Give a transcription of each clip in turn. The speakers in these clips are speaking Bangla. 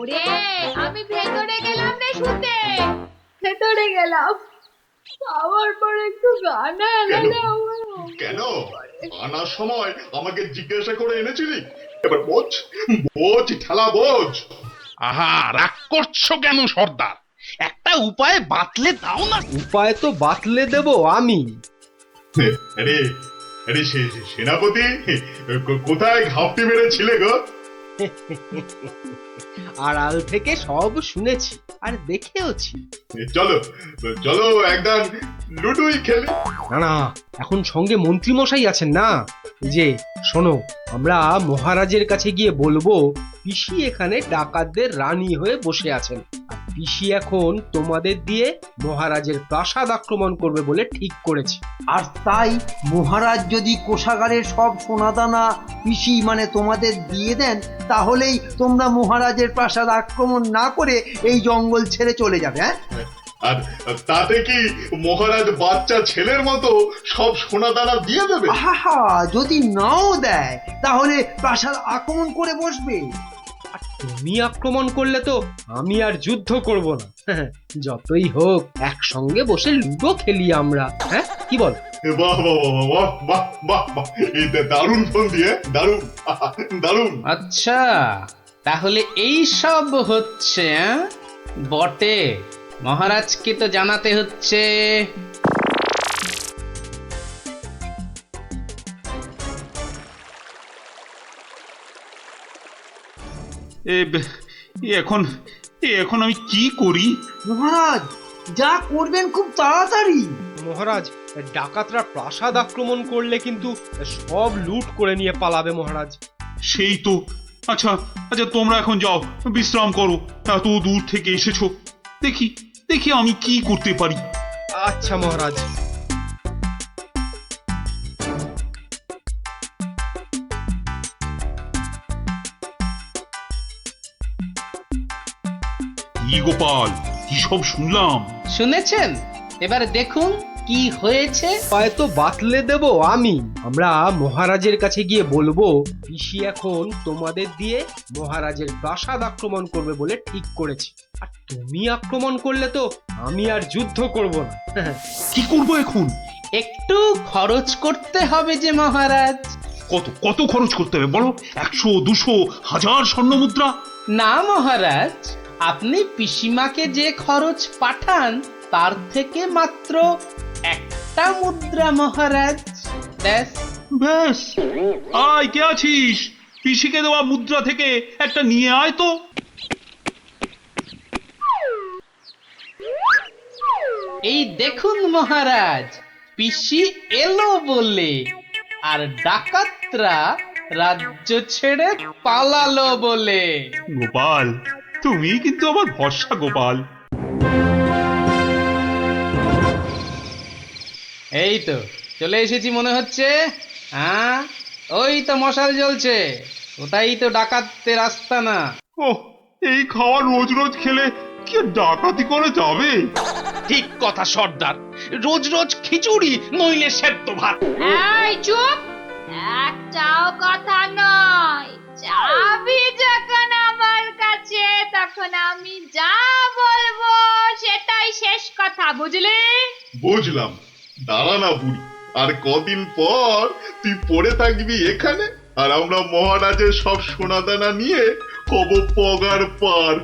ওরে আমি ভেতরে গেলাম রে শুতে, ভেতরে গেলাম, খাওয়ার পর একটু গানা এলে আমার কেন আনার সময় আমাকে জিজ্ঞাসা করে এনেছিলি? এবার বোঝ, বোঝ ঠেলা বোঝ। আহা, রাগ করছো কেন সর্দার? একটা উপায় বাতলে দাও না। উপায় তো বাতলে দেব আমি। আরে আরে সেনাপতি, কোথায় ঘাপটি মেরেছিলে গো? আড়াল থেকে সব শুনেছি আর দেখেওছি। চলো চলো একদম লুডুই খেলি। না না, এখন সঙ্গে মন্ত্রী মশাই আছেন না। এই যে শোনো, আমরা মহারাজের কাছে গিয়ে বলবো পিসি এখানে ডাকাতদের রানী হয়ে বসে আছেন, আর পিসি এখন তোমাদের দিয়ে মহারাজের প্রাসাদ আক্রমণ করবে বলে ঠিক করেছে। আর তাই মহারাজ যদি কোষাগারের সব সোনাদানা পিসি মানে তোমাদের দিয়ে দেন, তাহলেই তোমরা মহারাজের প্রাসাদ আক্রমণ না করে এই জঙ্গল ছেড়ে চলে যাবে। হ্যাঁ, আর তাতে কি মহারাজ বাচ্চা ছেলের মতো সব সোনা দানা দিয়ে দেবে? আহা, যদি নাও দেয় তাহলে প্রাসাদ আক্রমণ করে বসবে। আর তুমি আক্রমণ করলে তো আমি আর যুদ্ধ করব না। যতই হোক একসঙ্গে বসে লুডো খেলি আমরা। হ্যাঁ, কি বল? বাহ বাহ বাহ বাহ বাহ বাহ, এই দারুণ ফোন দিয়ে, দারুণ দারুণ। আচ্ছা, তাহলে এই সব হচ্ছে বটে। মহারাজকে তো জানাতে হচ্ছে। এখন এখন আমি কি করি? মহারাজ যা করবেন খুব তাড়াতাড়ি। মহারাজ, ডাকাতরা প্রাসাদ আক্রমণ করলে কিন্তু সব লুট করে নিয়ে পালাবে মহারাজ। সেই তো। আচ্ছা আচ্ছা, তোমরা এখন যাও, বিশ্রাম করো। এত দূর থেকে এসেছো, দেখি দেখি আমি কি করতে পারি। আচ্ছা মহারাজ। কি গোপাল, কি সব শুনলাম? শুনেছেন? এবার দেখুন কি হয়েছে। উপায় তো বাতলে দেব আমি। আমরা মহারাজের কাছে গিয়ে বলবো পিসি এখন তোমাদের দিয়ে মহারাজের প্রাসাদ আক্রমণ করবে বলে ঠিক করেছে, আর তুমি আক্রমণ করলে তো আমি আর যুদ্ধ করব না। কি করবো এখন? একটু খরচ করতে হবে যে মহারাজ। কত কত খরচ করতে হবে বলো? 100, 200, 1000 স্বর্ণ মুদ্রা? না মহারাজ, আপনি পিসিমাকে যে খরচ পাঠান তার থেকে মাত্র একটা মুদ্রা মহারাজ। ব্যাস। ব্যাস? আয়, কে আছিস? পিসিকে দেওয়া মুদ্রা থেকে একটা নিয়ে আয় তো। এই দেখুন মহারাজ, পিসি এলো বলে, আর ডাকাতরা রাজ্য ছেড়ে পালালো বলে। গোপাল, তুমি কিন্তু আমার ভরসা গোপাল। এই তো চলে এসেছি মনে হচ্ছে। হ্যাঁ, ওই তো মশাল জ্বলছে, ওটাই তো ডাকাতদের আস্তানা। ওহ, এই খাওয়া রোজ রোজ খেলে কি আর ডাকাতি করে যাবে? ঠিক কথা সর্দার, রোজ রোজ খিচুড়ি নইলে সেদ্ধ ভাত। এই চুপ, একটাও কথা নয়। চাবি যখন আমার কাছে, তখন আমি যা বলবো সেটাই শেষ কথা, বুঝলি? বুঝলাম। দাঁড়া না বুড়ি, আর কদিন পর তুই পড়ে থাকবি এখানে, আর আমরা মহারাজের সব সোনাদানা নিয়ে কব পগার পার।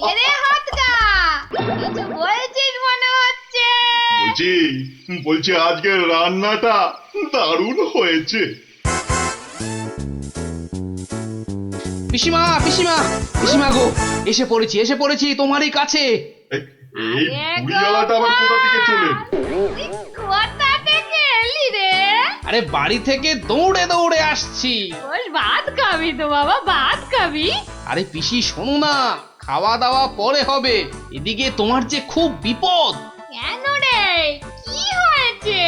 এরে হাতগা, কিছু বলছিস মনে হচ্ছে। বলছি বলছি আজকের রান্নাটা দারুণ হয়েছে। পিসিমা পিসিমা পিসিমা গো, এসে পড়েছি তোমারই কাছে। এই বুড়িওয়ালাটা আবার কোথা থেকে চলে এলো? তুই কোথা থেকে এলি রে? আরে বাড়ি থেকে দৌড়ে দৌড়ে আসছি। বল ভাত খাবি তো বাবা, ভাত খাবি? আরে পিসি শোনো না, খাওয়া দাওয়া পরে হবে, এদিকে তোমার যে খুব বিপদ। কেন রে, কি হয়েছে?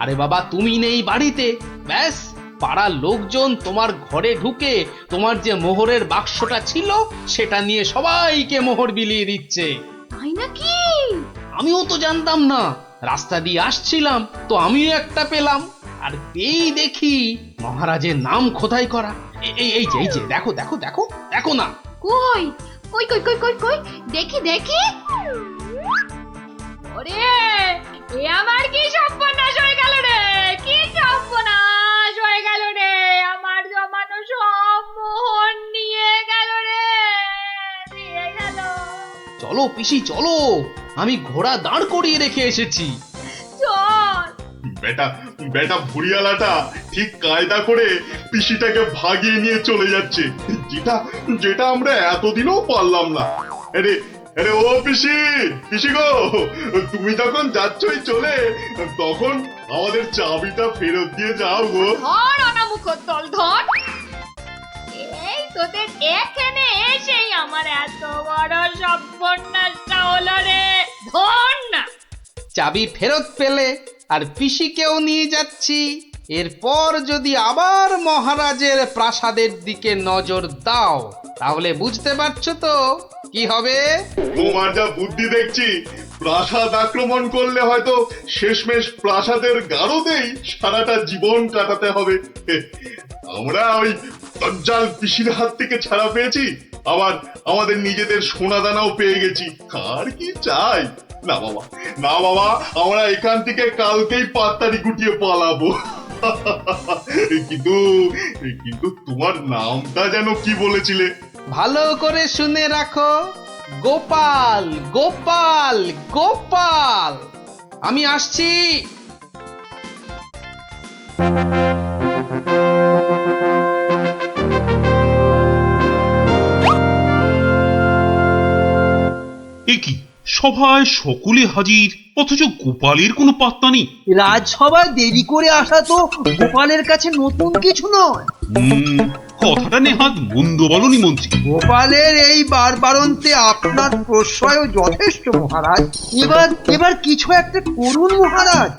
আরে বাবা, তুমি নেই বাড়িতে, ব্যাস পাড়ার লোকজন তোমার ঘরে ঢুকে তোমার যে মোহরের বাক্সটা ছিল সেটা নিয়ে সবাইকে মোহর বিলিয়ে দিচ্ছে। তাই নাকি? আমিও তো জানতাম না, রাস্তা দিয়ে আসছিলাম তো আমিও একটা পেলাম, আর এই দেখি মহারাজের নাম খোদাই করা। এই যে দেখো দেখো দেখো দেখো না। কই কই কই কই কই কই দেখি দেখি। ওরে, এ আমার কি সর্বনাশ হয়ে গেল রে, কি সর্বনাশ হয়ে গেল রে, আমার জমানো সব মোহর নিয়ে গেল রে, নিয়ে গেল। চলো পিসি চলো, আমি ঘোড়া দাঁড় করিয়ে রেখে এসেছি। চল। বেটা বেটা ভুড়িয়ালাটা ঠিক কায়দা করে পিসিটাকে ভাগিয়ে নিয়ে চলে যাচ্ছে, যেটা যেটা আমরা এতদিনও পারলাম না। আরে আরে ও পিসি, পিসি গো, তুমি যখন যাচ্ছই চলে, তখন আমাদের চাবিটা ফেরত দিয়ে যাও গো। ধর অনামুখ দল ধর। এই তোদের এখানে এসেই আমার এত বড় সর্বনাশটা হলো রে, ধর না। চাবি ফেরত পেলে আর পিসিকেও নিয়ে যাচ্ছি। এরপর যদি আবার মহারাজের প্রাসাদের দিকে নজর দাও, তাহলে বুঝতে পারছো তো কি হবে। তোমার যা বুদ্ধি দেখছি, প্রাসাদ আক্রমণ করলে হয়তো শেষমেশ প্রাসাদের গারদেই সারাটা জীবন কাটাতে হবে। আমরা ওই দজ্জাল পিসির হাত থেকে ছাড়া পেয়েছি, আবার আমাদের নিজেদের সোনাদানাও পেয়ে গেছি, আর কি চাই। না বাবা, না বাবা, আমরা এখান থেকে কালকেই পাত্তারি গুটিয়ে পালাবো। কিন্তু কিন্তু তোমার নামটা যেন কি বলেছিলে? ভালো করে শুনে রাখো, গোপাল গোপাল গোপাল। আমি আসছি। এ কি, সভায় সকলে হাজির, অথচ গোপালের কোনো পাত্তা নেই। রাজসভায় দেরি করে আসা তো গোপালের কাছে নতুন কিছু নয়। কথাটা নেহাত মন্দ বলনি মন্ত্রী। গোপালের এই বারবারন্তে আপনার প্রশ্রয় যথেষ্ট মহারাজ। এবার এবার কিছু একটা করুন মহারাজ।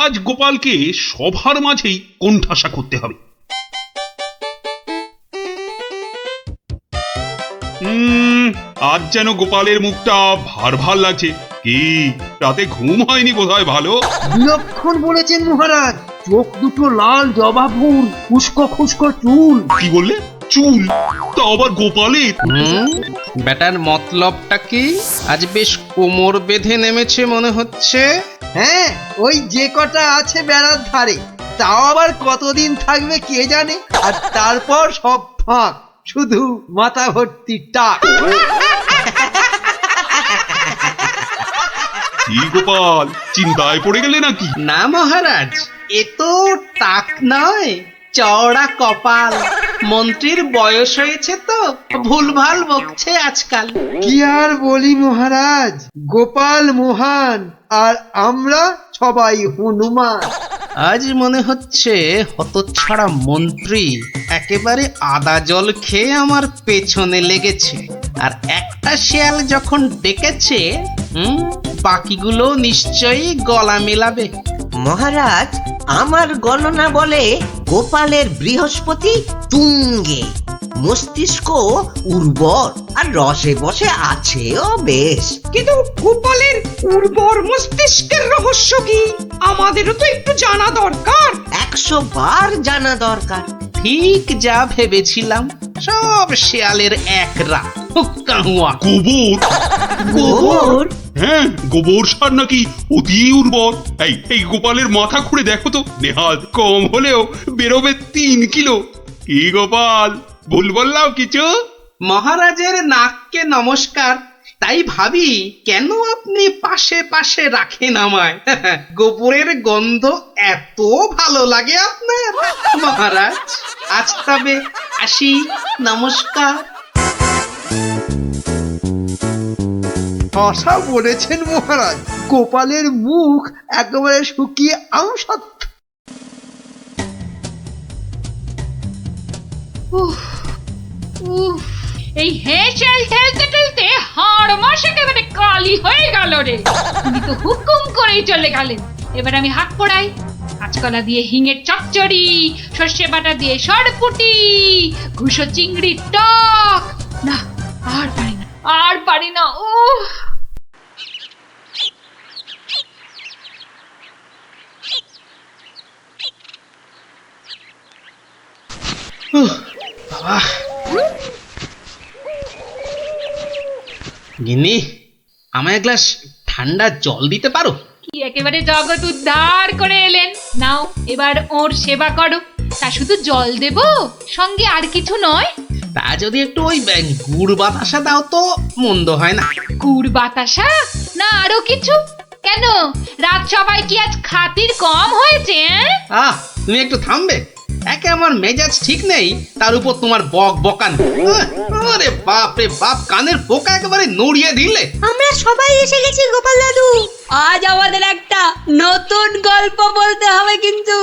আজ গোপালকে সভার মাঝেই কোণঠাসা করতে হবে। আজ যেন গোপালের মুখটা ভার ভার লাগছে। কি, রাতে ঘুম হয়নি বোধহয় ভালো? বিলক্ষণ বলেছেন মহারাজ। চোখ দুটো লাল জবা ফুল, খুস্কো খুস্কো চুল। কি বললে? চুল? তা আবার গোপালের? ব্যাটার মতলবটা কি? আজ বেশ কোমর বেঁধে নেমেছে মনে হচ্ছে। হ্যাঁ, ওই যে কটা আছে বেড়ার ধারে, তাও আবার কতদিন থাকবে কে জানে। আর তারপর সব ফাঁক, শুধু মাথা ভর্তি টাক। কি গোপাল, চিন্তায় পড়ে গেলে নাকি? না মহারাজ, এ তো টাক নয়, চওড়া কপাল। মন্ত্রীর বয়স হয়েছে তো ভুলভাল বকছে আজকাল। কি আর বলি মহারাজ, গোপাল মহান আর আমরা সবাই হনুমান। আজ মনে হচ্ছে হতচ্ছাড়া মন্ত্রী একেবারে আদা জল খেয়ে আমার পেছনে লেগেছে। আর একটা শেয়াল যখন ডেকেছে, বাকিগুলো নিশ্চয়ই গলা মেলাবে। মহারাজ, আমার গণনা বলে গোপালের বৃহস্পতি তুঙ্গে, মস্তিষ্ক উর্বর আর রসে বসে আছেও বেশ। কিন্তু গোপালের উর্বর মস্তিষ্কের রহস্য কি আমাদেরও তো একটু জানা দরকার। 100 বার জানা দরকার। ঠিক যা ভেবেছিলাম, সব শেয়ালের একরা। গোবর? গোবর? হ্যাঁ, গোবর সার নাকি অতি উর্বর। এই গোপালের মাথা খুঁড়ে দেখো তো, নেহাত কম হলেও বেরোবে 3 কিলো। কি গোপাল, ভুল বললাম কিছু? মহারাজের নাককে নমস্কার। তাই ভাবি কেন আপনি পাশে পাশে রাখেন আমায়। গোবরের গন্ধ এত ভালো লাগে আপনার মহারাজ। আজ তবে আসি, নমস্কার। ভাষা বলেছেন মহারাজ, গোপালের মুখ একেবারে শুকিয়ে আমসত্ব। এই হেঁচেল ঠেলতে ঠেলতে হাড় মাস একেবারে কালি হয়ে গেল রে। উনি তো হুকুম করেই চলে গেলেন। এবার আমি হাত পড়াই। কাঁচকলা দিয়ে হিঙের চচ্চড়ি, সর্ষে বাটা দিয়ে সরপুটি, ঘুষো চিংড়ির টক। না, আর পারি না, আর পারি না। বাবা গিন্নি, আমায় এক গ্লাস ঠান্ডা জল দিতে পারো? কি একেবারে জগৎ উদ্ধার করে এলেন, নাও এবার ওর সেবা করো। তা শুধু জল দেব, সঙ্গে আর কিছু নয়? তা যদি একটু ওই গুড় বাতাসা দাও তো মন্দ হয় না। গুড় বাতাসা না আরো কিছু? কেন, রাত সবাই কি আজ খাতির কম হয়েছে? তুমি একটু থামবে? একে আমার মেজাজ ঠিক নেই, তার উপর তোমার বক বকান। আরে বাপ রে বাপ, কানের পোকা একেবারে নড়িয়ে দিলে। আমরা সবাই এসে গেছি গোপাল দাদু, আজ আমাদের একটা নতুন গল্প বলতে হবে কিন্তু।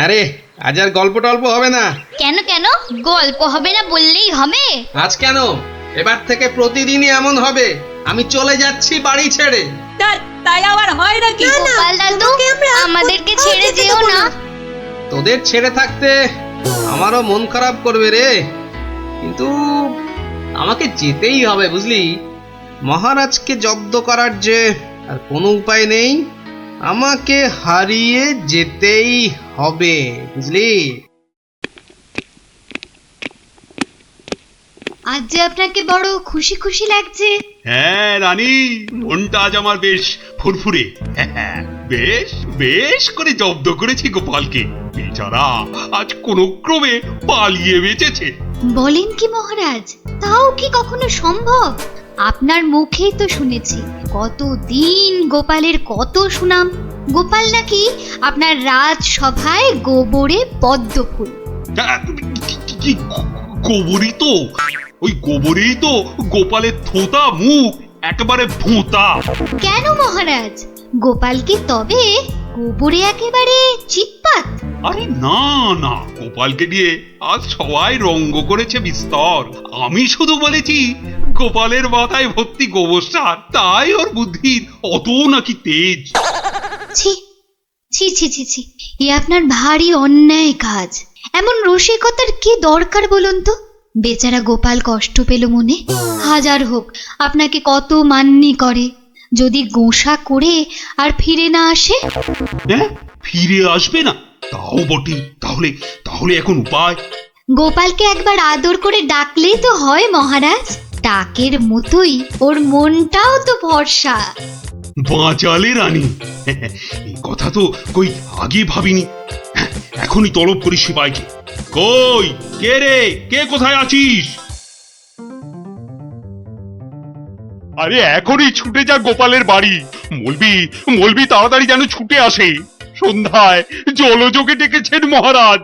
আরে আজ আর গল্প টল্প হবে না। কেন কেন গল্প হবে না বললেই হবে? আজ কেন, এবার থেকে প্রতিদিনই এমন হবে। আমি চলে যাচ্ছি বাড়ি ছেড়ে। তাই আবার হয় নাকি? গোপাল দাদু, আমাদেরকে ছেড়ে যেও না। তোদের ছেড়ে থাকতে আমারও মন খারাপ করবে রে, কিন্তু আমাকে যেতেই হবে বুঝলি। মহারাজকে জব্দ করার যে আর কোনো উপায় নেই, আমাকে হারিয়ে যেতেই হবে বুঝলি। আজ যে আপনাকে বড় খুশি খুশি লাগছে। হ্যাঁ রানী, মনটা আজ আমার বেশ ফুরফুরে। বেশ বেশ করে জব্দ করেছি গোপালকে। বেচারা আজ কোনো ক্রমে পালিয়ে বেঁচেছে। বলেন কি মহারাজ, তাও কি কখনো সম্ভব? আপনার মুখেই তো শুনেছি কতদিন গোপালের কত সুনাম। গোপাল নাকি আপনার রাজসভায় গোবরে পদ্ম ফুল। গোবরই তো, ওই গোবরেই তো গোপালের থোতা মুখ একেবারে ভোঁতা। কেন মহারাজ, গোপাল কি তবে গোবরে একেবারে চিৎপাত? আরে না না, গোপালকে দিয়ে আজ সবাই রঙ্গ করেছে বিস্তর। আমি শুধু বলেছি গোপালের মাথায় ভর্তি গোবর সার, তাই ওর বুদ্ধির অত নাকি তেজ। ছি ছি ছি ছি ছি, এ আপনার ভারী অন্যায় কাজ। এমন রসিকতার কি দরকার বলুন তো? বেচারা গোপাল কষ্ট পেল মনে। হাজার হোক আপনাকে কত মান্যি করে, যদি গোসা করে আর ফিরে না আসে। হ্যাঁ, ফিরে আসবে না? তাও বটে। তাহলে তাহলে এখন উপায়? গোপালকে একবার আদর করে ডাকলেই তো হয় মহারাজ। ডাকের মতোই ওর মনটাও তো ভরসা। বাঁচালে রানী, এই কথা তো কই আগে ভাবিনি। এখনই তলব করি সিপাইকে। কই কে রে, কে কোথায় আছিস? আরে এখনই ছুটে যা গোপালের বাড়ি। মলবি মলবি তাড়াতাড়ি যেন ছুটে আসে। সন্ধ্যায় জলযোগে ডেকেছেন মহারাজ।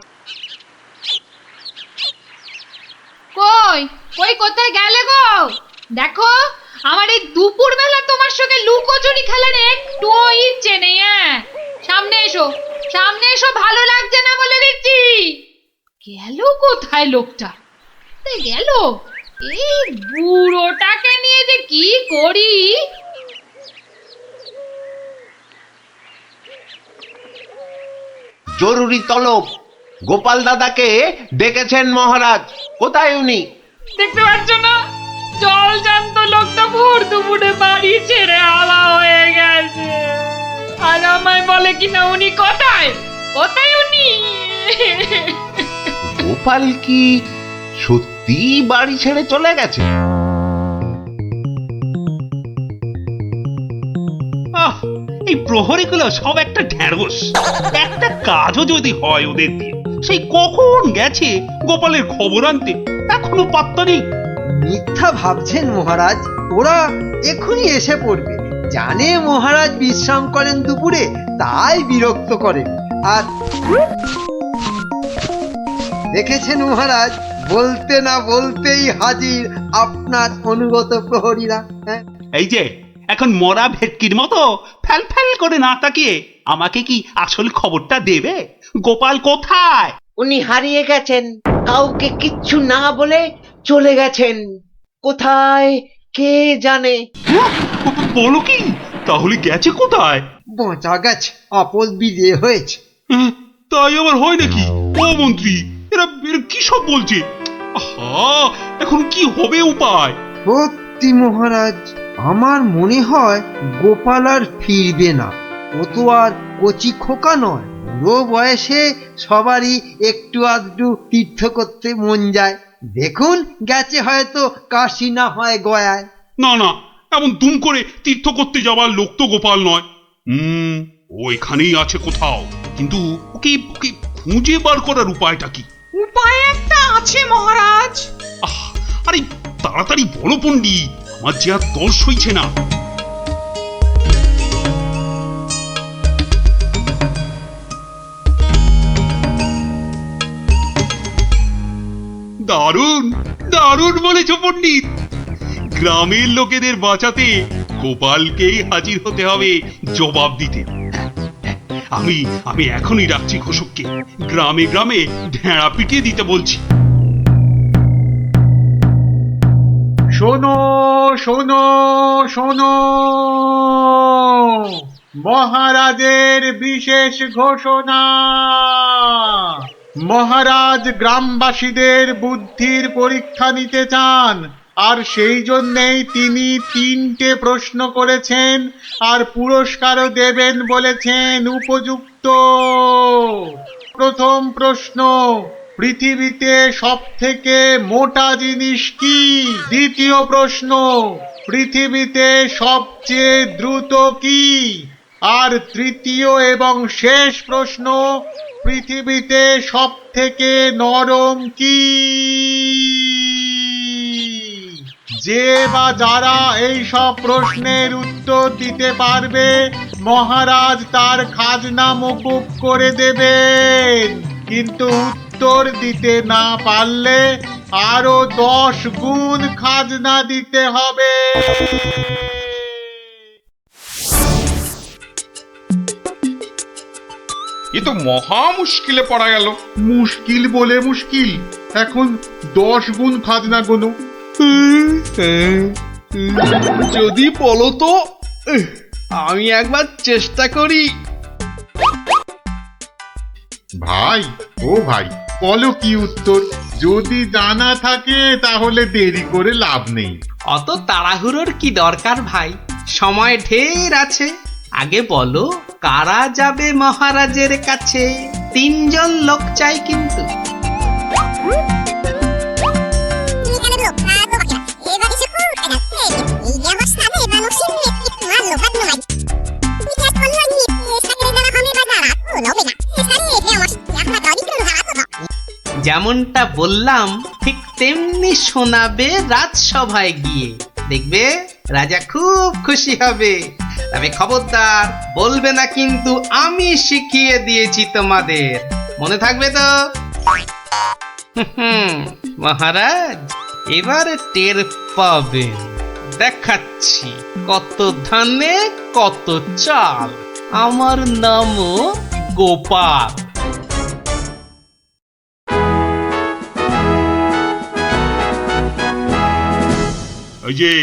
কই কই কোথায় গেলে গো? দেখো, আমার এই দুপুর বেলা তোমার সঙ্গে লুকোচুরি খেলার একটু ইচ্ছে নেই। সামনে এসো, সামনে এসো, ভালো লাগছে না বলে দিচ্ছি। গেল কোথায় লোকটা? গেল, এই বুড়োটাকে নিয়ে যে কি করি। জরুরি তলব, গোপাল দাদাকে ডেকেছেন মহারাজ। কোথায় উনি? দেখতে পাচ্ছ না, জল জানত লোকটা ভোর দুপুরে বাড়ি ছেড়ে আলা হয়ে গেছে। আর আমায় বলে কিনা উনি কোথায়, কোথায় উনি? গোপাল কি সত্যি বাড়ি ছেড়ে চলে গেছে? এই প্রহরীগুলো সব একটা ঢ্যাঁড়স। একটা কাজও যদি হয় ওদের দিয়ে, সেই কখন গেছে গোপালের খবর আনতে, এখনো পাত্তা নেই। মিথ্যা ভাবছেন মহারাজ, ওরা এক্ষুনি এসে পড়বে। জানে মহারাজ বিশ্রাম করেন দুপুরে, তাই বিরক্ত করেন। আর দেখেছেন মহারাজ, বলতে না বলতেই হাজির আপনার অনুগত প্রহরীরা। হ্যাঁ, এই যে এখন মরা ভেটকির মতো ফ্যাল ফ্যাল করে না তাকিয়ে আমাকে কি আসল খবরটা দেবে? গোপাল কোথায়? উনি হারিয়ে গেছেন, কাউকে কিচ্ছু না বলে চলে গেছেন। কোথায় কে জানে। বলো কি, তাহলে গেছে কোথায়? বাঁচা গেছে, আপদ বিজয় হয়েছে। তাই আবার হয় নাকি? ও মন্ত্রী, এরা কি সব বলছে? আহা, এখন কি হবে উপায়? সত্যি মহারাজ, আমার মনে হয় গোপাল আর ফিরবে না। ও তো আর কচি খোকা নয়, বুড়ো বয়সে সবারই একটু আধটু তীর্থ করতে মন যায়। দেখুন গেছে হয়তো কাশি না হয় গয়ায়। না না, এমন দুম করে তীর্থ করতে যাওয়ার লোক তো গোপাল নয়। ও এখানেই আছে কোথাও, কিন্তু ওকে ওকে খুঁজে বার করার উপায়টা কি? উপায় একটা আছে মহারাজ। আরে তাড়াতাড়ি বলো পণ্ডিত, আমার যে আর দর্শ হইছে না। দারুণ দারুণ বলেছ পণ্ডিত। গ্রামের লোকেদের বাঁচাতে গোপালকেই হাজির হতে হবে জবাব দিতে। আমি আমি এখনই ডাকছি ঘোষককে, গ্রামে গ্রামে ঢেঁড়া পিটিয়ে দিতে বলছি। শোনো শোনো শোনো, মহারাজের বিশেষ ঘোষণা। মহারাজ গ্রামবাসীদের বুদ্ধির পরীক্ষা নিতে চান, আর সেই জন্যেই তিনি 3টে প্রশ্ন করেছেন, আর পুরস্কারও দেবেন বলেছেন উপযুক্ত। প্রথম প্রশ্ন, পৃথিবীতে সবথেকে মোটা জিনিস কি? দ্বিতীয় প্রশ্ন, পৃথিবীতে সবচেয়ে দ্রুত কি? আর তৃতীয় এবং শেষ প্রশ্ন, পৃথিবীতে সবথেকে নরম কি? যে বা যারা এই সব প্রশ্নের উত্তর দিতে পারবে, মহারাজ তার খাজনা মকুব করে দেবেন। কিন্তু উত্তর দিতে না পারলে আরো 10 গুণ খাজনা দিতে হবে। এ তো মহা মুশকিলে পড়া গেল। মুশকিল বলে মুশকিল, এখন 10 গুণ খাজনা গোনো। যদি বলো তো আমি একবার চেষ্টা করি। ভাই ও ভাই, বলো কি উত্তর? যদি জানা থাকে তাহলে দেরি করে লাভ নেই। অত তাড়াহুড়োর কি দরকার ভাই, সময় ঢের আছে। আগে বলো কারা যাবে মহারাজের কাছে? 3 জন লোক চাই কিন্তু। যেমনটা বললাম ঠিক তেমনি শোনাবে রাজসভায় গিয়ে, দেখবে রাজা খুব খুশি হবে। তবে খবরদার বলবে না কিন্তু আমি শিখিয়ে দিয়েছি তোমাদের, মনে থাকবে তো? মহারাজ এবার টের পাবেন, দেখাচ্ছি কত ধানে কত চাল। আমার নামও গোপাল। এই যে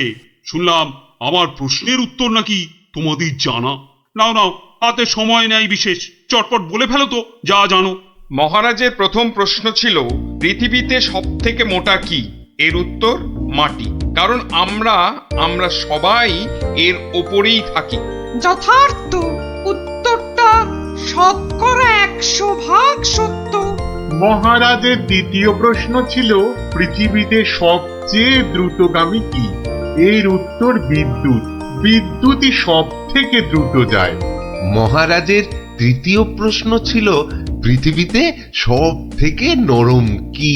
শুনলাম আমার প্রশ্নের উত্তর নাকি তোমাদের জানা। নাও নাও, হাতে সময় নেই বিশেষ, চটপট বলে ফেলো তো যা জানো। মহারাজের প্রথম প্রশ্ন ছিল পৃথিবীতে সব থেকে মোটা কি? এর উত্তর মাটি। কারণ আমরা সবাই এর ওপরেই থাকি। যথার্থ, উত্তরটা 100% সত্য। মহারাজের দ্বিতীয় প্রশ্ন ছিল পৃথিবীতে সবচেয়ে দ্রুতগামী কি? এর উত্তর বিদ্যুৎ। বিদ্যুৎই সব থেকে দ্রুত যায়। মহারাজের তৃতীয় প্রশ্ন ছিল পৃথিবীতে সব থেকে নরম কি?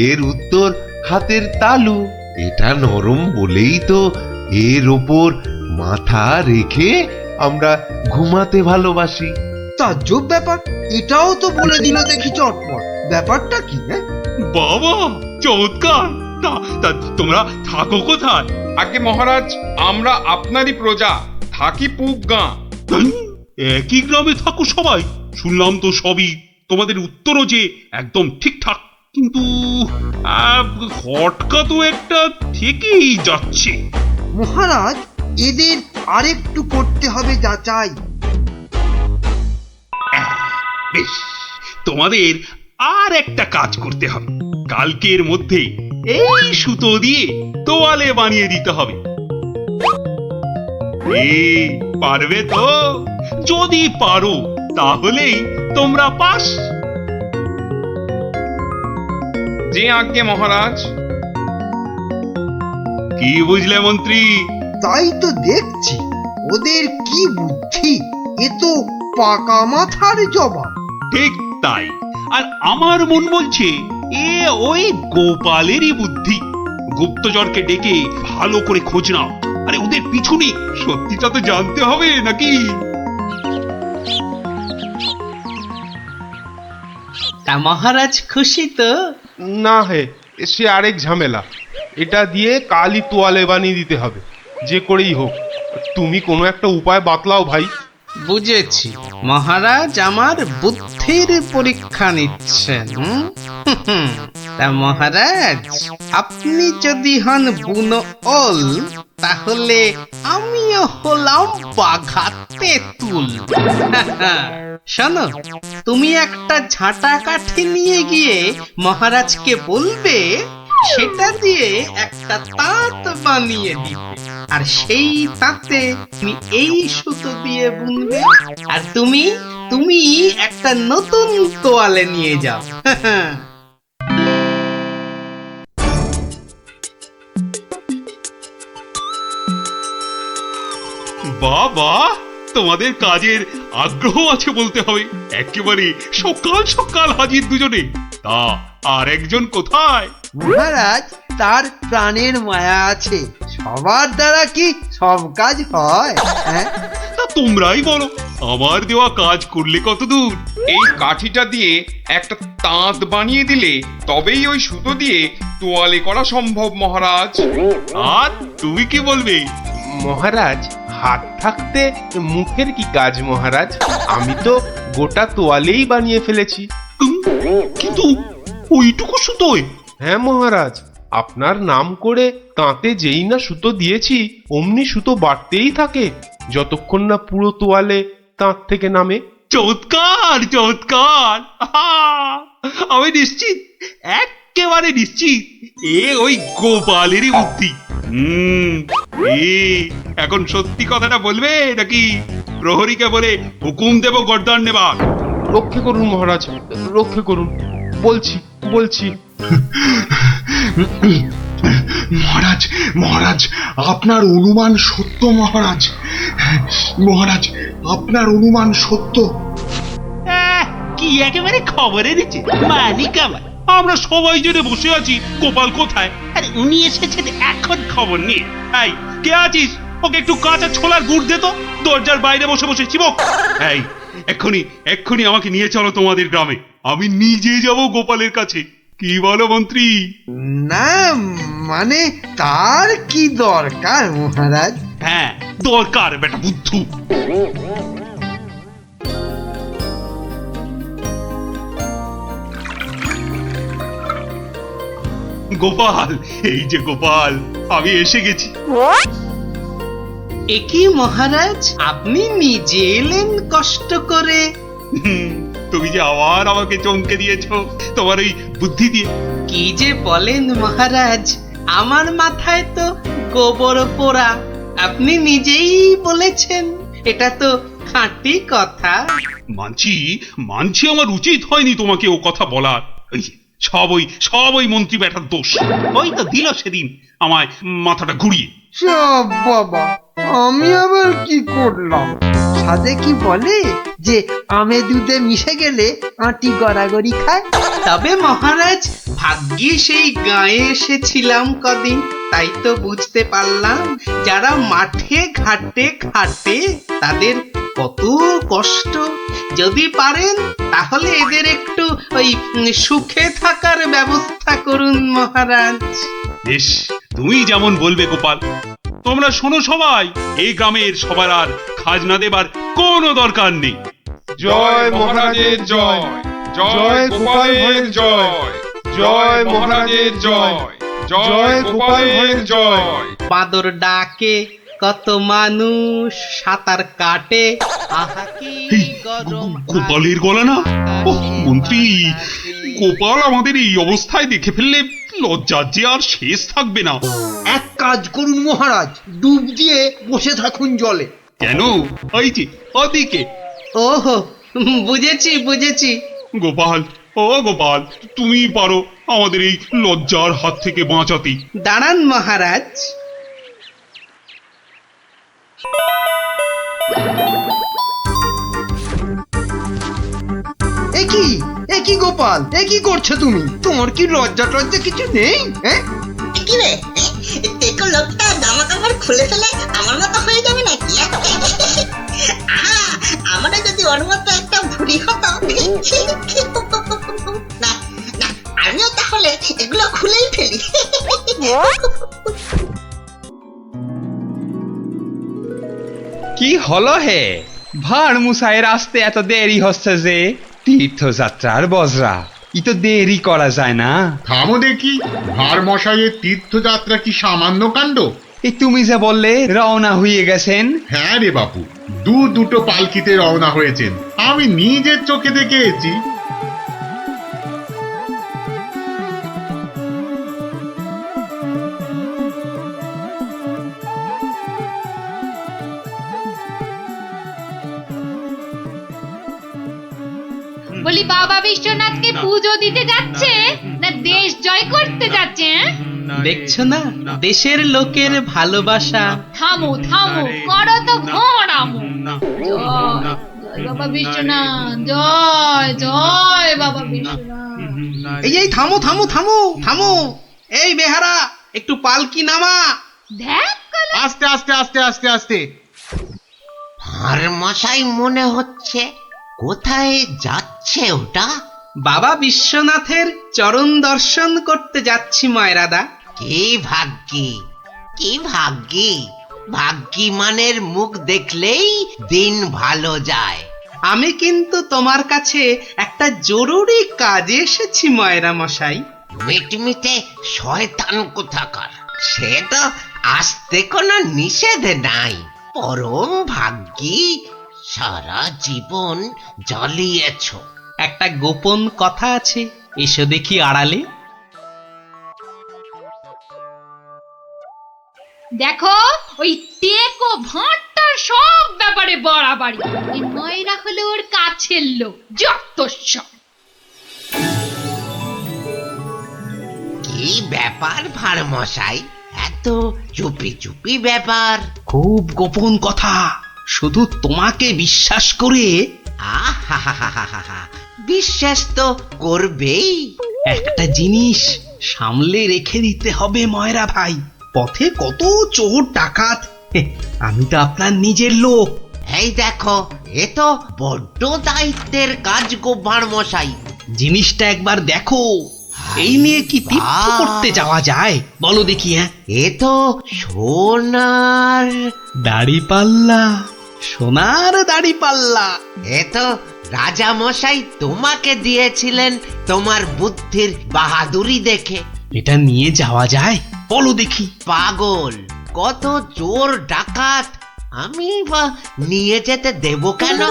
এর উত্তর হাতের তালু। এটা নরম বলেই তো এর ওপর মাথা রেখে আমরা ঘুমাতে ভালোবাসি। তাজ্জব ব্যাপার, এটাও তো বলে দিল দেখি চটপট। ব্যাপারটা কি? বাবা চমৎকার। তা তোমরা থাকো কোথায়? আগে মহারাজ আমরা আপনারই প্রজা, থাকি পুব গাঁ। একই গ্রামে থাকো সবাই? শুনলাম তো সবই, তোমাদের উত্তরও যে একদম ঠিকঠাক, কিন্তু খটকা তো একটা থেকেই যাচ্ছে। মহারাজ এদের আরেকটু করতে হবে যাচাই। বেশ, তোমাদের আর একটা কাজ করতে হবে। কালকের মধ্যে এই সুতো দিয়ে তোয়ালে বানিয়ে দিতে হবে। পারবে তো? যদি পারো তাহলেই তোমরা পাস। যে আজ্ঞে মহারাজ। কি বুঝলে মন্ত্রী? তাই তো দেখছি, ওদের কি বুদ্ধি! এ তো পাকা মাথার জবাব। ঠিক তাই। আর আমার মন বলছে এ ওই গোপালেরই বুদ্ধি। গুপ্তচরকে ডেকে ভালো করে খোঁজ নাও। আরে ওদের পিছনে সত্যিটা তো জানতে হবে নাকি? তা মহারাজ খুশি তো? না হে, সে আরেক ঝামেলা। এটা দিয়ে কালই তোয়ালে বানিয়ে দিতে হবে, যে করেই হোক। তুমি কোনো একটা উপায় বাতলাও ভাই। বুঝেছি, মহারাজ আমার বুদ্ধির পরীক্ষা নিচ্ছেন। তা মহারাজ, আপনি যদি হন বুনো ওল, তাহলে আমিও হলাম বাঘা তেঁতুল। শোনো, তুমি একটা ঝাঁটা কাঠি নিয়ে গিয়ে মহারাজকে বলবে সেটা দিয়ে একটা তাঁত বানিয়ে দিবে, আর সেই তাঁতে তুমি এই সুতো দিয়ে বুনবে, আর তুমি একটা নতুন তোয়ালে নিয়ে যাও। বাবা, তোমাদের কাজের আগ্রহ আছে বলতে হবে। একেবারে সকাল সকাল হাজির দুজনে। তা আর একজন কোথায়? মহারাজ, তার প্রাণের মায়া আছে, সবার দ্বারা কি সব কাজ হয়? হ্যাঁ, তা তোমরাই বলো, আমার দেওয়া কাজ করলে কত দূর? এই কাঠিটা দিয়ে একটা তাঁত বানিয়ে দিলে তবেই ওই সুতো দিয়ে তোয়ালে করা সম্ভব মহারাজ। আর তুমি কি বলবে? মহারাজ, হাত থাকতে মুখের কি কাজ মহারাজ? আমি তো গোটা তোয়ালেই বানিয়ে ফেলেছি। কিন্তু ওইটুকু সুতোয়? হ্যাঁ মহারাজ, আপনার নাম করে তাঁতে যেই না সুতো দিয়েছি অমনি সুতো বাড়তেই থাকে, যতক্ষণ না পুরো তোয়ালে তাঁত থেকে নামে। চমৎকার চমৎকার! আমি নিশ্চিত, একেবারে নিশ্চিত এ ওই গোপালেরই বুদ্ধি। এখন সত্যি কথাটা বলবে নাকি প্রহরীকে বলে হুকুম দেব গর্দান নেবার? রক্ষে করুন মহারাজ, রক্ষে করুন। বলছি বলছি মহারাজ, মহারাজ, আপনার অনুমান সত্য মহারাজ। মহারাজ, আপনার অনুমান সত্য। কি একেবারে খবর এনেছে মালিক আমার। আমরা সবাই জেনে বসে আছি গোপাল কোথায়। আরে উনি এসেছেন এখন খবর নিয়ে। এই, কে আছিস? ওকে একটু কাঁচা ছোলার গুড় দে তো। দরজার বাইরে বসে বসে চিবক। এই, এক্ষুনি আমাকে নিয়ে চলো তোমাদের গ্রামে। আমি নিজে যাব গোপালের কাছে। কি বলো মন্ত্রী? না মানে তার কি দরকার মহারাজ? হ্যাঁ, দরকার বেটা বুদ্ধু। গোপাল, এই যে গোপাল, আমি এসে গেছি। একি মহারাজ, আপনি নিজে এলেন কষ্ট করে? তুমি যে আবার আমাকে চমকে দিয়েছো তোমার ওই বুদ্ধি দিয়ে। কি যে বলেন মহারাজ, আমার মাথায় তো গোবর পোড়া। আপনি নিজেই বলেছেন, এটা তো খাঁটি কথা। মানছি আমার উচিত হয়নি তোমাকে ও কথা বলার। সব ওই মন্ত্রী ব্যাটার দোষ। ওই তো দিল সেদিন আমায় মাথাটা ঘুরিয়ে। সব বাবা, আমি আবার কি করলাম? সাধে কি বলে যে আমে দুধে মিশে গেলে আটি গড়াগড়ি খায়। তবে মহারাজ, ভাগ্যে সেই গায়ে এসেছিলাম কদিন, তাই তো বুঝতে পারলাম যারা মাঠে ঘাটে খাটে তাদের কত কষ্ট। যদি পারেন তাহলে এদের একটু ওই সুখে থাকার ব্যবস্থা করুন মহারাজ। বেশ, তুমি যেমন বলবে গোপাল। তোমরা শোনো সবাই, এই গ্রামের সবার আর খাজনা দেবার কোনো দরকার নেই। জয় মহারাজের জয়, জয় গোপাল ভাঁড়ের জয়, জয় মহারাজের জয়, জয় গোপাল ভাঁড়ের জয়। বাদর ডাকে, কত মানুষ সাঁতার কাটে, আহা কি গরম। গোপালের গলা না? মন্ত্রী, গোপাল আমাদের এই অবস্থায় দেখে ফেললে লজ্জার যে আর শেষ থাকবে না। এক কাজ করুন মহারাজ, ডুব দিয়ে বসে থাকুন জলে। কেন? ওই যে ওদিকে। ওহো, বুঝেছি বুঝেছি। গোপাল, ও গোপাল, তুমি পারো আমাদের এই লজ্জার হাত থেকে বাঁচাতে। দাঁড়ান মহারাজ। এ কি গোপাল, এ কি করছো তুমি? তোমার কি লজ্জা টজ্জা কিছু নেই? হ্যাঁ, কি রে, দেখো লোকটা জামা কাপড় খুলে ফেলে আমার মতো হয়ে যাবে নাকি? আমারও যদি ওর মতো একটা ভুড়ি হতো। না না, আমিও তাহলে এগুলো খুলেই ফেলি। কি হলো হে? ভাঁড় মুসাইয়ের আসতে এত দেরি হচ্ছে যে? তীর্থযাত্রার বজরা, ই তো দেরি করা যায় না। থামো দেখি, ভার মশাইয়ের তীর্থযাত্রা কি সামান্য কাণ্ড? এই তুমি যে বললে রওনা হয়ে গেছেন। হ্যাঁ রে বাপু, দুটো পালকিতে রওনা হয়েছেন, আমি নিজের চোখে দেখে এসেছি। বলি বাবা বিশ্বনাথকে পুজো দিতে যাচ্ছে না দেশ জয় করতে যাচ্ছে? দেখছো না দেশের লোকের ভালোবাসা। থামো থামো, করো তো ঘোরামো। জয় বাবা বিশ্বনাথ, জয় জয় বাবা বিশ্বনাথ। এই থামো থামো থামো থামো, এই বেহারা একটু পালকি নামা। দেখ আস্তে আস্তে আস্তে আস্তে আস্তে। আর মশাই মনে হচ্ছে, কোথায় যাচ্ছে ওটা? বাবা বিশ্বনাথের চরণ দর্শন করতে যাচ্ছি ময়রাদা। কি ভাগ্যি, কি ভাগ্যি! ভাগ্যি মানের মুখ দেখলেই দিন ভালো যায়। আমি কিন্তু তোমার কাছে একটা জরুরি কাজে এসেছি ময়রা মশাই। মিটমিটে শয়তান কোথাকার, সে তো আসতে কোনো নিষেধ নাই। পরম ভাগ্যি, সারা জীবন জ্বালিয়েছ। একটা গোপন কথা আছে, এসো দেখি আড়ালে। দেখো ওই টেকো ভাঁড়টার সব ব্যাপারে বাড়াবাড়ি। এই ময়রা হলো ওর কাছের লোক, যত সব। কি ব্যাপার ভার মশাই, এত চুপি চুপি ব্যাপার? খুব গোপন কথা, শুধু তোমাকে বিশ্বাস করে। আহা, বিশ্বাস তো করবেই। একটা জিনিস সামলে রেখে দিতে হবে ময়রা ভাই, পথে কত চোর ডাকাত। আমি তো আপনার নিজের লোক। এই দেখো, এ তো বড্ড দায়িত্বের কাজ গো ভাঁড় মশাই। জিনিসটা একবার দেখো, এই নিয়ে কি তীর্থ করতে যাওয়া যায় বলো দেখি? হ্যাঁ, এ তো সোনার দাড়িপাল্লা, সোনার দাড়িপাল্লা। এ তো রাজা মশাই তোমাকে দিয়েছিলেন তোমার বুদ্ধির বাহাদুরি দেখে। এটা নিয়ে যাওয়া যায় বলো দেখি? পাগল, কত চোর ডাকাত, আমি বা নিয়ে যেতে দেব কেন?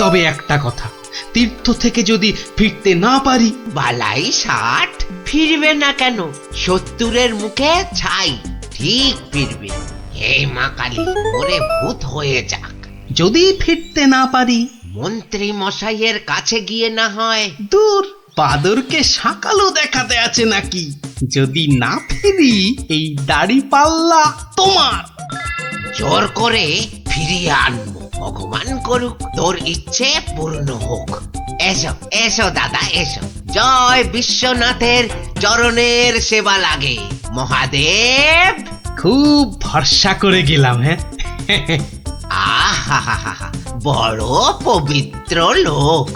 তবে একটা কথা, তীর্থ থেকে যদি ফিরতে না পারি? বালাই 60, ফিরবে না কেন? 70-এর মুখে ছাই, ঠিক ফিরবে। হে মা কালী, ওরে ভূত হয়ে যাক। যদি ফিরতে না পারি? মন্ত্রী মশাইয়ের কাছে গিয়ে না হয়। দূর, বাদরকে সাকালো দেখাতে আছে নাকি? যদি না ফিরি, এই দাড়িপাল্লা তোমার। জোর করে ফিরিয়ে আনবো, ভগবান করুক তোর ইচ্ছে পূর্ণ হোক। এসো এসো দাদা, এসো। জয় বিশ্বনাথের চরণের সেবা লাগে মহাদেব। খুব ভরসা করে গেলাম। হ্যাঁ, আহা, বড় পবিত্র লোক।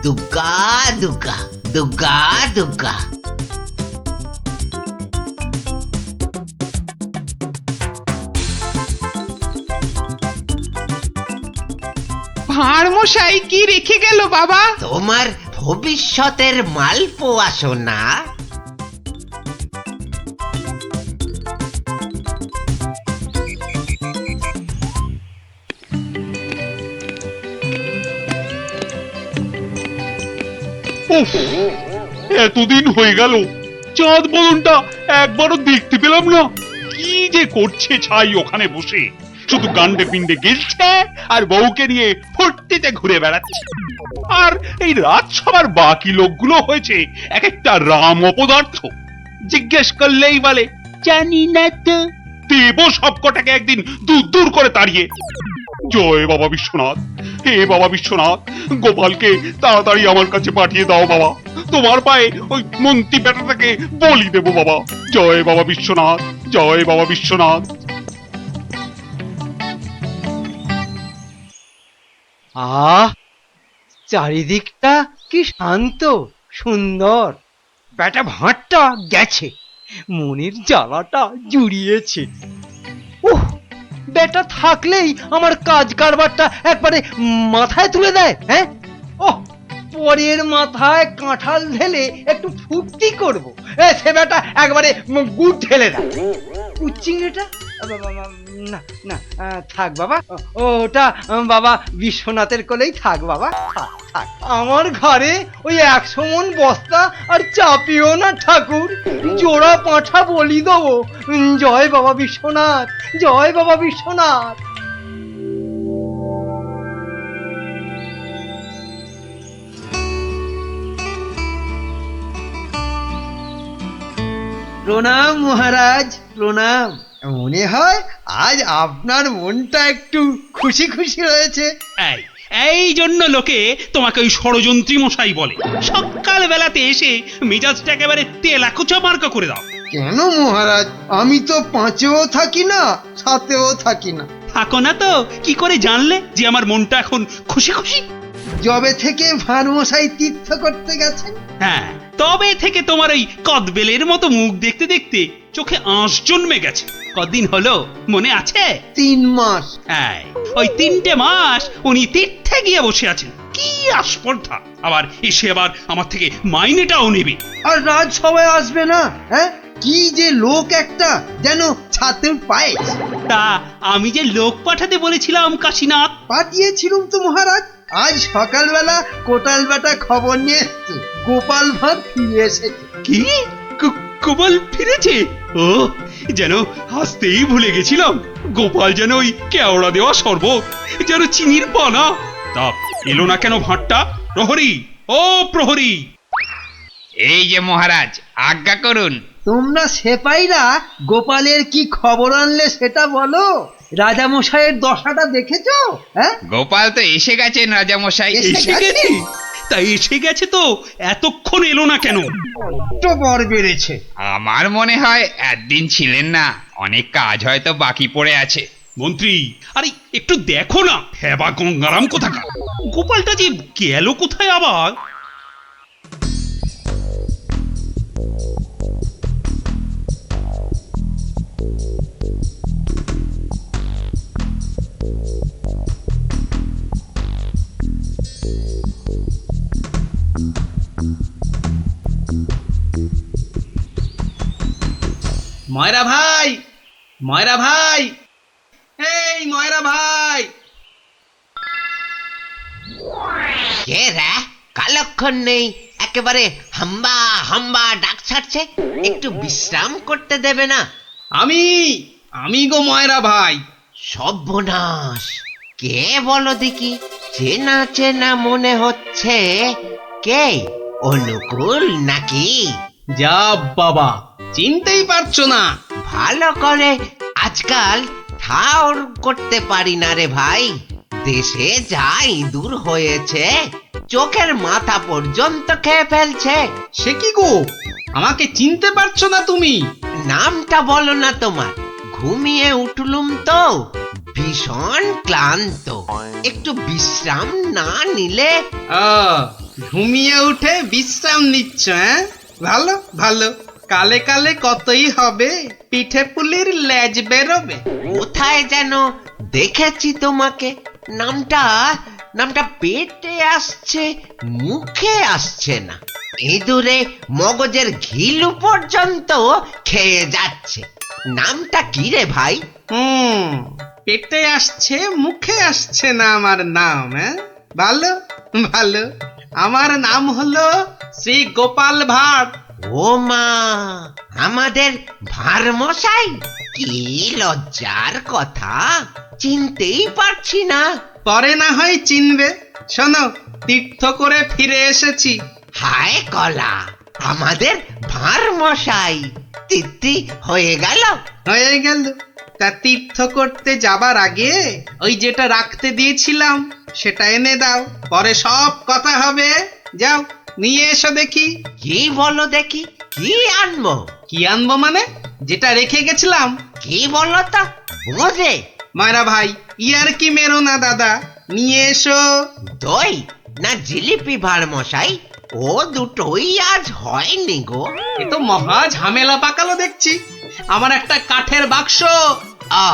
দুর্গা দুর্গা দুর্গা দুর্গা। ভাঁড় মশাই কি রেখে গেল বাবা? তোমার ভবিষ্যতের মালপোয়া সোনা। এতদিন হয়ে গেল, চাঁদ বদনটা একবারও দেখতে পেলাম না। কি যে করছে ছাই ওখানে বসে, শুধু গান্ডে পিণ্ডে গিলছে আর বউকে নিয়ে ফুর্তিতে ঘুরে বেড়াচ্ছে। আর এই রাজসভার বাকি লোকগুলো হয়েছে এক একটা রাম অপদার্থ। জিজ্ঞেস করলেই বলে জানি না তো, দেব সবকটাকে একদিন দূর দূর করে তাড়িয়ে। জয় বাবা বিশ্বনাথ, হে বাবা বিশ্বনাথ, গোপালকে তাড়াতাড়ি আমার কাছে পাঠিয়ে দাও বাবা। তোমার পায়ে ওই মন্ত্রী বেটাটাকে বলি দেব বাবা। জয় বাবা বিশ্বনাথ, জয় বাবা বিশ্বনাথ। চারিদিকটা কি শান্ত সুন্দর। বেটা ভাঁটটা গেছে, মনের জ্বালাটা জুড়িয়েছে। উহ, বেটা থাকলেই আমার কাজ কারবারটা একবারে মাথায় তুলে দেয়। হ্যাঁ, ওহ, পরের মাথায় কাঁঠাল ঢেলে একটু ফুর্তি করব, সে বেটা একবারে গুড় ঢেলে দেয়। চিংড়িটা না না, থাক বাবা, ওটা বাবা বিশ্বনাথের কোলেই থাক বাবা, থাক থাক। আমার ঘরে ওই 100 মণ বস্তা আর চাপিও না ঠাকুর, জোড়া পাঁঠা বলি দেবো। জয় বাবা বিশ্বনাথ, জয় বাবা বিশ্বনাথ। প্রণাম মহারাজ, প্রণাম। মনে হয় আজ আপনার মনটা একটু খুশি খুশি রয়েছে। এই জন্য লোকে তোমাকে ওই ষড়যন্ত্রী মশাই বলে। সকাল বেলাতে এসে মেজাজটা একেবারে তেলাকুচা মার্কা করে দাও। কেন মহারাজ, আমি তো 5এও থাকি না, 7এও থাকি না। থাকো না তো কি করে জানলে যে আমার মনটা এখন খুশি খুশি? যবে থেকে ভাঁড়মশাই তীর্থ করতে গেছেন। হ্যাঁ, তবে থেকে তোমার ওই কদবেলের মতো মুখ দেখতে দেখতে চোখে আঁশ জন্মে গেছে। কদিন হলো মনে আছে? 3 মাস। হ্যাঁ, ওই 3টে মাস উনি তীর্থে গিয়ে বসে আছেন। কি আস্পর্ধা! আবার এসে আবার আমার থেকে মাইনেটাও নেবে। আর রাজসভায় আসবে না? হ্যাঁ, কি যে লোক একটা, যেন ছাতের পায়ে। তা আমি যে লোক পাঠাতে বলেছিলাম কাশীনাথ, পাঠিয়েছিলাম তো মহারাজ। আজ সকালবেলা কোটাল বেটা খবর নিয়ে এসছে, গোপাল ভাঁড় ফিরে এসেছে। কি? গোপাল ফিরেছে? ও, যেন হাসতেই ভুলে গেছিলাম। গোপাল যেন ওই কেওড়া দেওয়া শরবত, যেন চিনির পানা। তা এলো না কেন ভাঁড়টা? প্রহরী, ও প্রহরী! এই যে মহারাজ, আজ্ঞা করুন। তোমরা সেপাইরা গোপালের কি খবর আনলে সেটা বলো। রাজামশাইয়ের দশাটা দেখেছো? হ্যাঁ, গোপাল তো এসে গেছেন রাজামশাই। এসে গেছে? তাই এসে গেছে তো এতক্ষণ এলো না কেন? তো বর বেড়েছে। আমার মনে হয় একদিন ছিলেন না, অনেক কাজ হয়তো বাকি পড়ে আছে। মন্ত্রী, আরে একটু দেখো না, হেবা গঙ্গারাম কোথাকার! গোপালটা যে গেল কোথায় আবার? ময়রা ভাই, ময়রা ভাই, এই ময়রা ভাই! কে রে? কালক্ষণ নেই, একেবারে হাম্বা হাম্বা ডাক ছাড়ছে। একটু বিশ্রাম করতে দেবে না? আমি গো ময়রা ভাই। সর্বনাশ! কে বলো দেখি? চেনা চেনা মনে হচ্ছে। কে? অনুকূল নাকি? যা বাবা, চিনতেই পারছো না? ভালো করে আজকাল ঠাউর করতে পারি না রে ভাই। দেশে যা ইঁদুর হয়েছে, চোখের মাথা পর্যন্ত খেয়ে ফেলছে। সে কি গো, আমাকে চিনতে পারছো না তুমি? নামটা বলো না তোমার। ঘুমিয়ে উঠলুম তো, ভীষণ ক্লান্ত। একটু বিশ্রাম না নিলে। ঘুমিয়ে উঠে বিশ্রাম নিচ্ছ? হ্যাঁ, ভালো ভালো। কালে কালে কতই হবে, পিঠে পুলির লেজ বেরোবে। কোথায় যেন দেখেছি তোমাকে। নামটা পেটে আসছে, মুখে আসছে না। ইঁদুরে মগজের ঘিলু পর্যন্ত খেয়ে যাচ্ছে। নামটা কি রে ভাই? পেটে আসছে, মুখে আসছে না আমার নাম। হ্যাঁ, ভালো ভালো। আমার নাম হলো শ্রী গোপাল ভাঁড়। ও মা, আমাদের ভারমশাই, কি লজ্জার কথা, চিনতেই পারছি না। পরে না হয় চিনবে। শোনো, তীর্থ করে ফিরে এসেছি। হায় কলা, আমাদের ভারমশাই তিথি হয়ে গেল। হয়ে গেল। তা তীর্থ করতে যাবার আগে ওই যেটা রাখতে দিয়েছিলাম সেটা এনে দাও, পরে সব কথা হবে। যাও নিয়ে এসো দেখি। কি বলো দেখি, কি আনবো? কি আনবো মানে? যেটা রেখে গেছিলাম। কি বলো তো, বোঝে? মায়েরা ভাই, ইয়ার কি মেরো না দাদা, নিয়ে এসো। দই না জিলিপি ভারমশাই? ও দুটোই আজ হয়নি গো। এ তো মহা ঝামেলা পাকালো দেখছি। আমার একটা কাঠের বাক্স। ও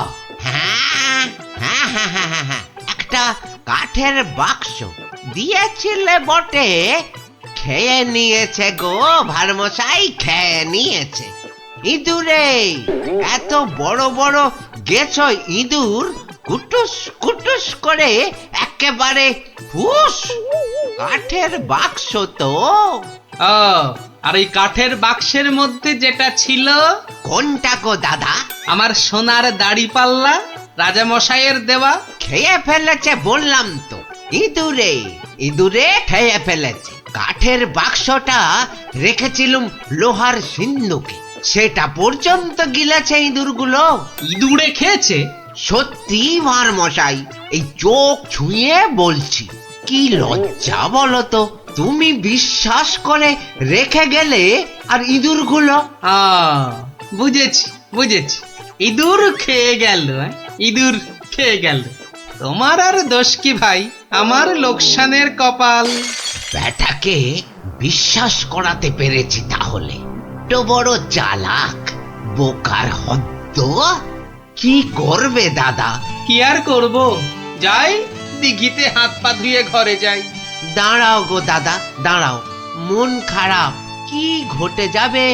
হ্যাঁ হ্যাঁ হ্যাঁ হ্যাঁ হ্যাঁ হ্যাঁ, একটা কাঠের বাক্স দিয়েছিলে বটে, খেয়ে নিয়েছে গো ভারমশাই, খেয়ে নিয়েছে। ইঁদুরে, এত বড় বড় গেছ ইঁদুর, কুটুস কুটুস করে একেবারে ফুস। কাঠের বাক্স তো। ও, আর এই কাঠের বাক্সের মধ্যে যেটা ছিল। কোনটা গো দাদা? আমার সোনার দাড়ি পাল্লা, রাজা মশাইয়ের দেওয়া। খেয়ে ফেলেছে বললাম তো, ইঁদুরে ইঁদুরে খেয়ে ফেলেছে। কাঠের বাক্সটা রেখেছিলুম লোহার সিন্ধুকে, সেটা পর্যন্ত গিলেছে ইঁদুরগুলো। ইঁদুরে খেয়েছে? সত্যি ভারমশাই, এই চোখ ছুঁয়ে বলছি। কি লজ্জা বলো তো, তুমি বিশ্বাস করে রেখে গেলে আর ইঁদুরগুলো। বুঝেছি বুঝেছি, ইঁদুর খেয়ে গেল। ইঁদুর খেয়ে গেল। তোমার আর দোষ কি ভাই, আমার লোকসানের কপাল। ব্যাটাকে বিশ্বাস করাতে পেরেছি তাহলে। তো বড় চালাক, বোকার হদ্দ। কি করবে দাদা? কি আর করব, যাই দিঘিতে হাত পা ধুয়ে ঘরে যাই। দাঁড়াও গো দাদা, দাঁড়াও, মন খারাপ। কি ঘটে যাবে?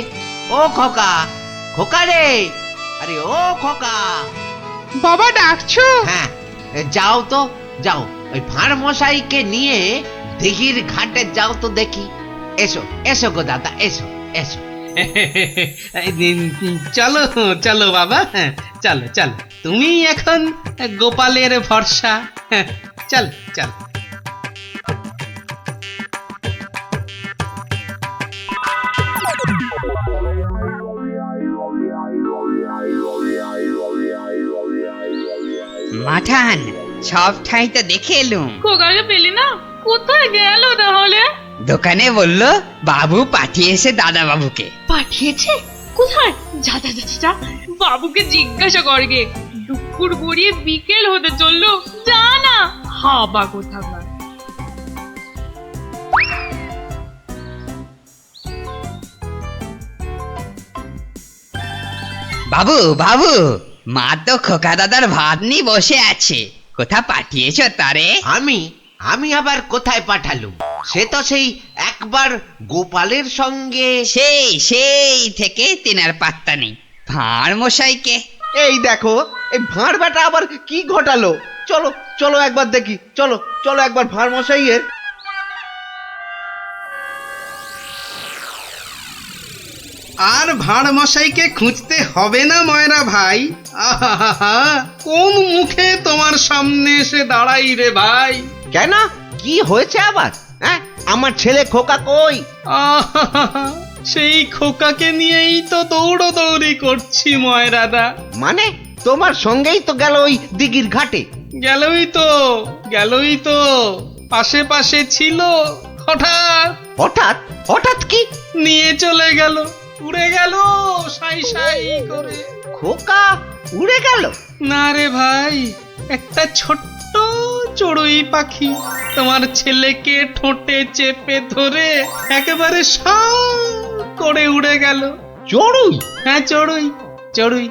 ও খোকা, খোকা রে, আরে ও খোকা। বাবা ডাকছো? হ্যাঁ, যাও তো যাও, ওই ভারমশাইকে নিয়ে দিঘির ঘাটে যাও তো দেখি। এসো এসো গো দাদা, এসো এসো। চলো চলো বাবা, চলো চলো, তুমি এখন গোপালের ভরসা। চল চল। মাঠান, সব ঠাই তো দেখে এলুম। খোকাকে পেলি না? কোথায় গেল তাহলে? দোকানে বললো বাবু পাঠিয়েছে দাদা বাবুকে। পাঠিয়েছে? কোথায়? যা যা যা যা, বাবুকে জিজ্ঞাসা করগে। দুপুর গড়িয়ে বিকেল হতে চললো, যা না। হাবা কোথাকার। বাবু বাবু, মা তো খোকা দাদার ভাত নিয়ে বসে আছে, কোথা পাঠিয়েছো তারে? আমি আবার কোথায় পাঠালুম? সে তো সেই একবার গোপালের সঙ্গে। সেই থেকে তিনার পাত্তা নেই। ভাঁড় মশাইকে এই দেখো, এই ভাঁড় বেটা আবার কি ঘটালো। চলো চলো একবার দেখি, চলো চলো একবার ভাঁড় মশাইয়ের। আর ভাঁড় মশাইকে খুঁজতে হবে না ময়রা ভাই। আহা, কোন মুখে তোমার সামনে এসে দাঁড়াই রে ভাই? কেন, কি হয়েছে আবার? হ্যাঁ, আমার ছেলে খোকা কই? সেই খোকাকে নিয়েই তো দৌড়দৌড়ি করছি ময়রাদা। মানে তোমার সঙ্গেই তো গেল ওই দিঘির ঘাটে? গেলই তো পাশে পাশে ছিল, হঠাৎ হঠাৎ হঠাৎ কি নিয়ে চলে গেল, উড়ে গেল সাই সাই করে। খোকা উড়ে গেল? না রে ভাই, একটা ছোট্ট চড়ুই পাখি তোমার ছেলেকে ঠোঁটে চেপে ধরে একেবারে সাঁ করে উড়ে গেল। চড়ুই? হ্যাঁ চড়ুই।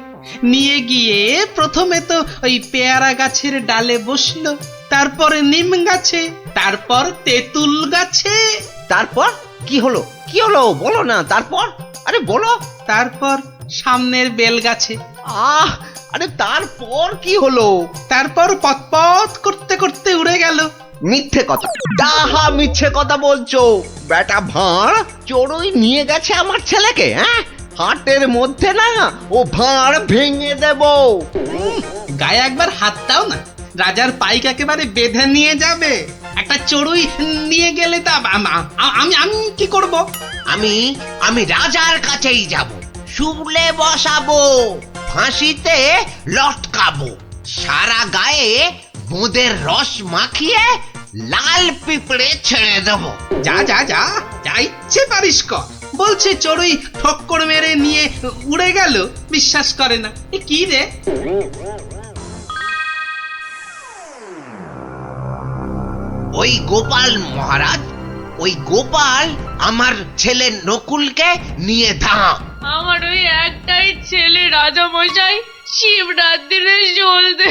নিয়ে গিয়ে প্রথমে তো ওই পেয়ারা গাছের ডালে বসলো, তারপরে নিম গাছে, তারপর তেঁতুল গাছে। তারপর কি হলো? কি হলো বলো না। তারপর, আরে বলো। তারপর সামনের বেল গাছে। আরে তারপর কি হলো? তারপর পথ করতে করতে উড়ে গেল মিথ্যে কথা, ডাহা মিথ্যে কথা বলছো। বেটা ভাঁড় চড়ুই নিয়ে গেছে আমার ছেলেকে, হ্যাঁ? হাটের মধ্যে না ও ভাঁড় ভেঙে দেব। গায়ে একবার হাত দাও না, রাজার পাইক একেবারে বেঁধে নিয়ে যাবে। একটা চড়ুই নিয়ে গেলে তা আমি কি করব? আমি রাজার কাছেই যাব, শুলে বসাবো, ফাঁসিতে লটকাবো, সারা গায়ে বোঁদের রস মাখিয়ে লাল পিঁপড়ে ছেড়ে দেবো। যা যা যা যা ইচ্ছে পারিস কর। বলছে চড়ুই ঠক্কর মেরে নিয়ে উড়ে গেল, বিশ্বাস করে না। এ কি রে? ওই গোপাল মহারাজ, ওই গোপাল আমার ছেলে নকুলকে নিয়ে ধাম। আমার ওই একটাই ছেলে রাজা মশাই, শিবরাত্রিরে চলতে